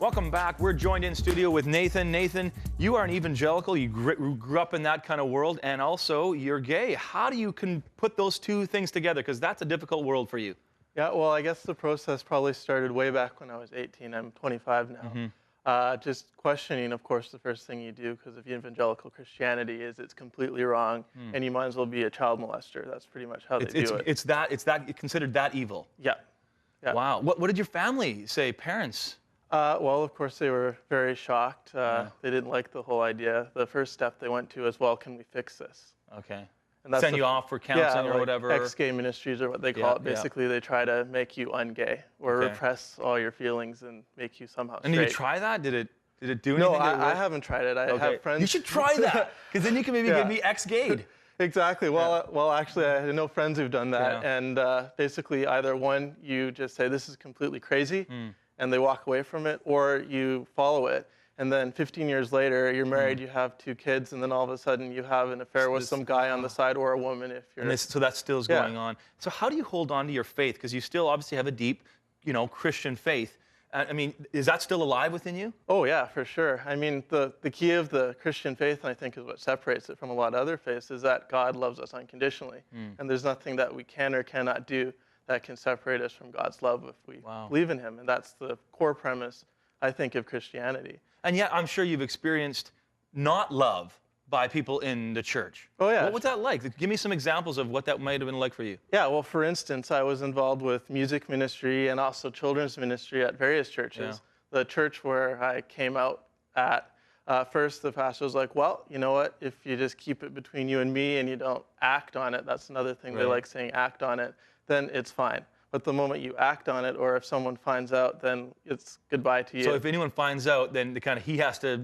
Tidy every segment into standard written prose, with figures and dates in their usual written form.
Welcome back. We're joined in studio with Nathan. Nathan, you are an evangelical. You grew up in that kind of world, and also you're gay. How do you put those two things together? Because that's a difficult world for you. Yeah, well, I guess the process probably started way back when I was 18. I'm 25 now. Just questioning, of course, the first thing you do, because of evangelical Christianity is it's completely wrong, and you might as well be a child molester. That's pretty much how they do it. It's considered that evil. Yeah. Wow. What did your family say, parents? Well, of course, they were very shocked. They didn't like the whole idea. The first step they went to is, well, can we fix this? Okay. And that's Send you off for counseling or like whatever? ex-gay ministries are what they call it. Basically, they try to make you ungay or repress all your feelings and make you somehow straight. And did you try that? Did it do anything? No, I haven't tried it. I have friends. You should try that, because then you can maybe be ex-gayed. Exactly. Well, actually, I know friends who've done that, and basically, either one, you just say this is completely crazy, and they walk away from it, or you follow it, and then 15 years later, you're married, you have 2 kids, and then all of a sudden, you have an affair with some guy on the side or a woman if you're. And so that still is going on. So how do you hold on to your faith? Because you still obviously have a deep, Christian faith. I mean, is that still alive within you? Oh, yeah, for sure. I mean, the key of the Christian faith, and I think is what separates it from a lot of other faiths, is that God loves us unconditionally. And there's nothing that we can or cannot do that can separate us from God's love if we believe in him. And that's the core premise, I think, of Christianity. And yet, I'm sure you've experienced not love by people in the church. Oh, yeah. What was that like? Give me some examples of what that might have been like for you. Yeah, well, for instance, I was involved with music ministry and also children's ministry at various churches. The church where I came out at, first the pastor was like, well, you know what, if you just keep it between you and me and you don't act on it, that's another thing they like saying, act on it, then it's fine. But the moment you act on it, or if someone finds out, then it's goodbye to you. So if anyone finds out, then he has to,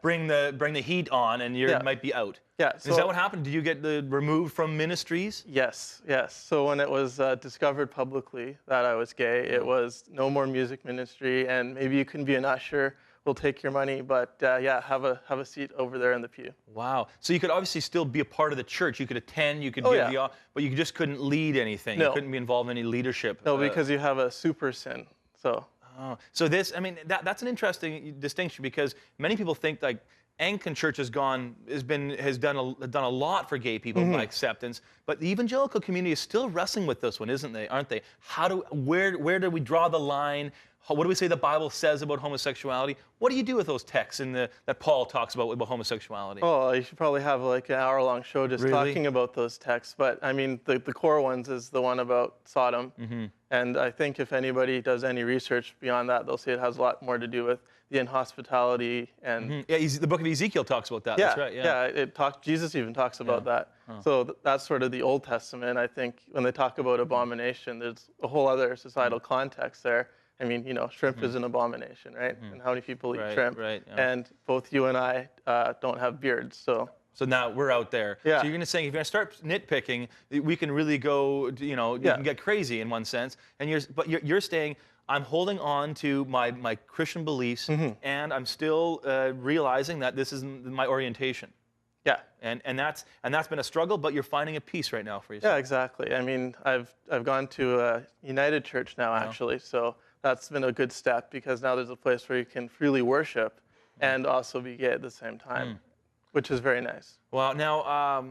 bring the heat on, and you might be out. Yeah. So, is that what happened? Did you get removed from ministries? Yes. So when it was discovered publicly that I was gay, it was no more music ministry, and maybe you can be an usher. We'll take your money, but have a seat over there in the pew. Wow. So you could obviously still be a part of the church. You could attend, you could give but you just couldn't lead anything. No. You couldn't be involved in any leadership. No, because you have a super sin. So this, I mean, that's an interesting distinction, because many people think like Anglican Church has done a lot for gay people by acceptance, but the evangelical community is still wrestling with this one, aren't they? Where do we draw the line? What do we say the Bible says about homosexuality? What do you do with those texts that Paul talks about homosexuality? Oh, you should probably have like an hour-long show just talking about those texts. But I mean, the core ones is the one about Sodom. And I think if anybody does any research beyond that, they'll say it has a lot more to do with the inhospitality and. Yeah, the book of Ezekiel talks about that. Yeah, that's right. Jesus even talks about that. So that's sort of the Old Testament. I think when they talk about abomination, there's a whole other societal context there. I mean, shrimp is an abomination, right? And how many people eat shrimp? And both you and I don't have beards, so. So now we're out there. Yeah. So you're going to say, if you're going to start nitpicking, we can really go, you can get crazy in one sense. And you're saying, I'm holding on to my Christian beliefs, and I'm still realizing that this is my orientation. Yeah. And that's been a struggle, but you're finding a peace right now for yourself. Yeah, exactly. I mean, I've gone to a United Church now, actually, so that's been a good step, because now there's a place where you can freely worship and also be gay at the same time, which is very nice. Well, now,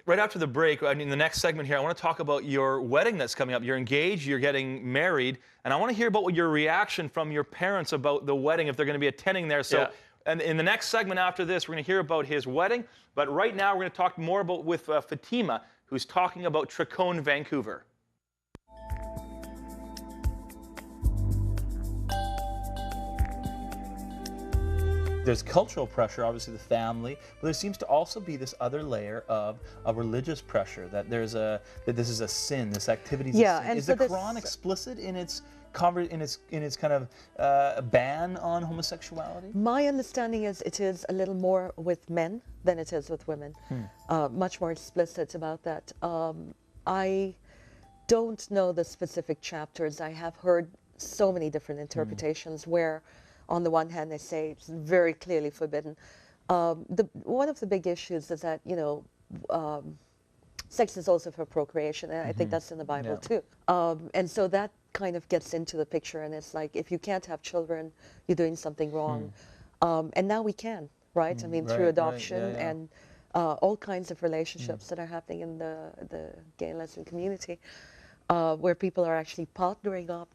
right after the break, I mean, the next segment here, I want to talk about your wedding that's coming up. You're engaged, you're getting married, and I want to hear about your reaction from your parents about the wedding, if they're going to be attending there. So, and in the next segment after this, we're going to hear about his wedding. But right now, we're going to talk more with Fatima, who's talking about Tricone, Vancouver. There's cultural pressure, obviously the family, but there seems to also be this other layer of a religious pressure, that that this is a sin, this activity is a sin. Is the Quran explicit in its kind of ban on homosexuality? My understanding is it is a little more with men than it is with women. Much more explicit about that. I don't know the specific chapters. I have heard so many different interpretations where, on the one hand, they say it's very clearly forbidden. One of the big issues is that, sex is also for procreation, and I think that's in the Bible too. And so that kind of gets into the picture, and it's like, if you can't have children, you're doing something wrong. And now we can, right? I mean, through adoption and all kinds of relationships that are happening in the gay and lesbian community, where people are actually partnering up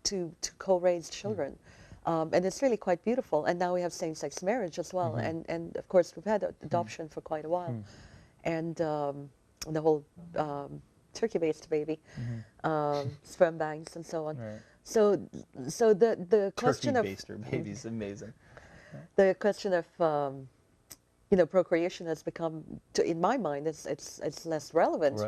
to co-raise children. And it's really quite beautiful. And now we have same-sex marriage as well. And of course, we've had adoption for quite a while. And the whole turkey-based baby, sperm banks and so on. Right. So the question of Turkey-baster babies, amazing. the question of procreation has become, in my mind, it's less relevant.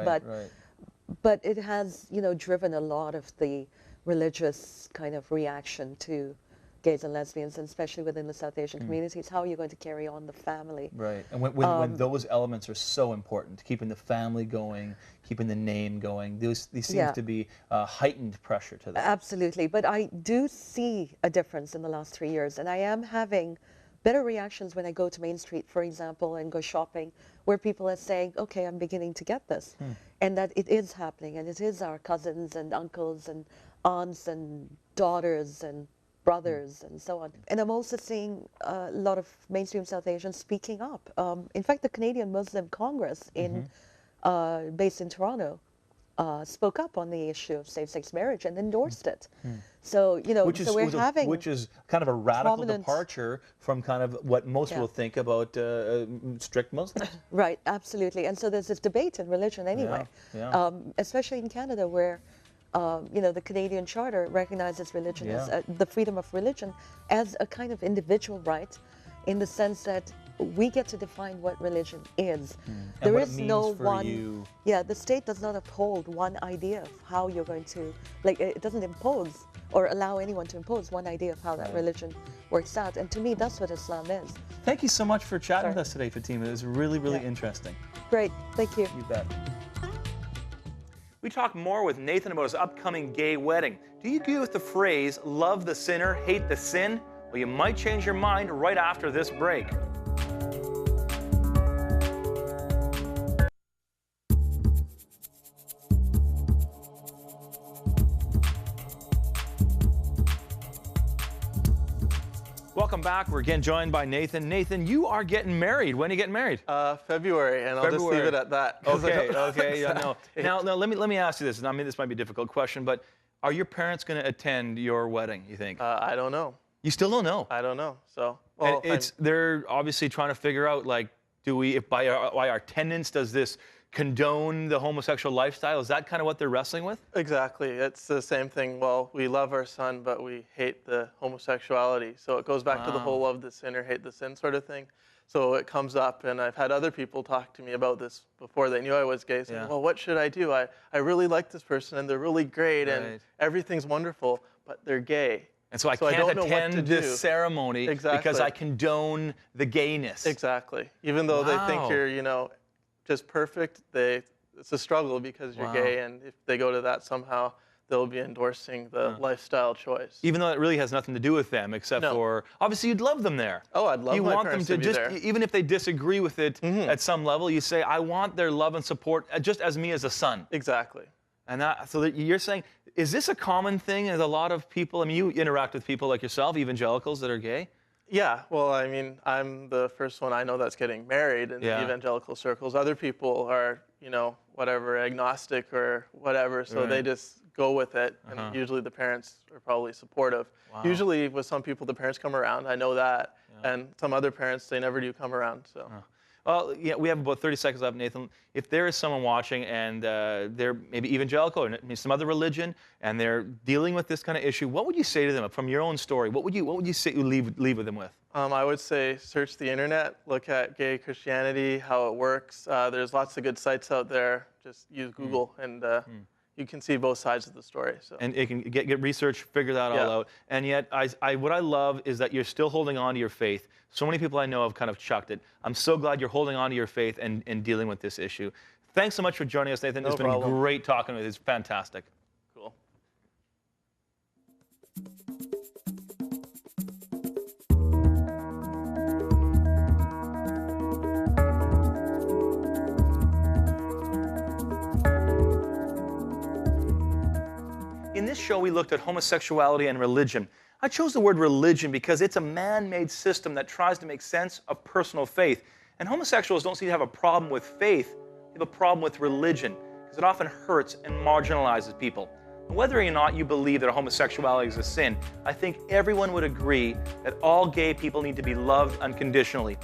But it has driven a lot of the religious kind of reaction to gays and lesbians, and especially within the South Asian communities. How are you going to carry on the family? Right, and when those elements are so important, keeping the family going, keeping the name going, these seems to be heightened pressure to that. Absolutely, but I do see a difference in the last 3 years, and I am having better reactions when I go to Main Street, for example, and go shopping, where people are saying, okay, I'm beginning to get this, and that it is happening, and it is our cousins and uncles and aunts and daughters and brothers and so on. And I'm also seeing a lot of mainstream South Asians speaking up. In fact, the Canadian Muslim Congress based in Toronto spoke up on the issue of same-sex marriage and endorsed it. So, which is kind of a radical departure from kind of what most people think about strict Muslims. Right, absolutely. And so there's this debate in religion anyway, especially in Canada, where the Canadian Charter recognizes religion as the freedom of religion as a kind of individual right, in the sense that we get to define what religion is. There is no one. The state does not uphold one idea of how you're going to, it doesn't impose or allow anyone to impose one idea of how that religion works out. And to me, that's what Islam is. Thank you so much for chatting with us today, Fatima. It was really, really interesting. Great, thank you. You bet. We talk more with Nathan about his upcoming gay wedding. Do you agree with the phrase, love the sinner, hate the sin? Well, you might change your mind right after this break. Welcome back. We're again joined by Nathan. Nathan, you are getting married. When are you getting married? February, and I'll just leave it at that. Okay. Now, let me ask you this. I mean, this might be a difficult question, but are your parents going to attend your wedding, you think? I don't know. You still don't know? I don't know. So, they're obviously trying to figure out, if by our attendance, does this condone the homosexual lifestyle? Is that kind of what they're wrestling with? Exactly. It's the same thing. Well, we love our son, but we hate the homosexuality. So it goes back to the whole love the sinner, hate the sin sort of thing. So it comes up, and I've had other people talk to me about this before they knew I was gay, saying, well, what should I do? I really like this person, and they're really great, and everything's wonderful, but they're gay. And so I can't attend this ceremony because I condone the gayness. Exactly. Even though they think you're, just perfect, it's a struggle because you're gay, and if they go to that somehow, they'll be endorsing the lifestyle choice. Even though it really has nothing to do with them, except for, obviously you'd love them there. Oh, I'd love my parents to be there. Even if they disagree with it at some level, you say, I want their love and support just as me as a son. Exactly. And so you're saying, is this a common thing as a lot of people? I mean, you interact with people like yourself, evangelicals that are gay? Yeah, well, I mean, I'm the first one I know that's getting married in the evangelical circles. Other people are, whatever, agnostic or whatever, so they just go with it, and usually the parents are probably supportive. Usually with some people, the parents come around, I know that, and some other parents, they never do come around, so. Well, we have about 30 seconds left, Nathan. If there is someone watching and they're maybe evangelical or maybe some other religion, and they're dealing with this kind of issue, what would you say to them from your own story? What would you say you leave with them with? I would say search the internet, look at gay Christianity, how it works. There's lots of good sites out there. Just use Google, and you can see both sides of the story. So. And it can get research, figure that all out. And yet, what I love is that you're still holding on to your faith. So many people I know have kind of chucked it. I'm so glad you're holding on to your faith and dealing with this issue. Thanks so much for joining us, Nathan. It's been great talking with you. It's fantastic. Cool. In this show, we looked at homosexuality and religion. I chose the word religion because it's a man-made system that tries to make sense of personal faith. And homosexuals don't seem to have a problem with faith. They have a problem with religion because it often hurts and marginalizes people. And whether or not you believe that homosexuality is a sin, I think everyone would agree that all gay people need to be loved unconditionally.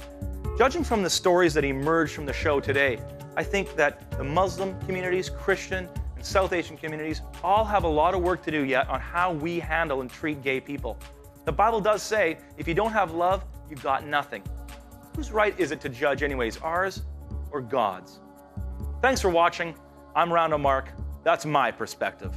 Judging from the stories that emerged from the show today, I think that the Muslim communities, Christian, and South Asian communities all have a lot of work to do yet on how we handle and treat gay people. The Bible does say, if you don't have love, you've got nothing. Whose right is it to judge anyways, ours or God's? Thanks for watching. I'm Randall Mark. That's my perspective.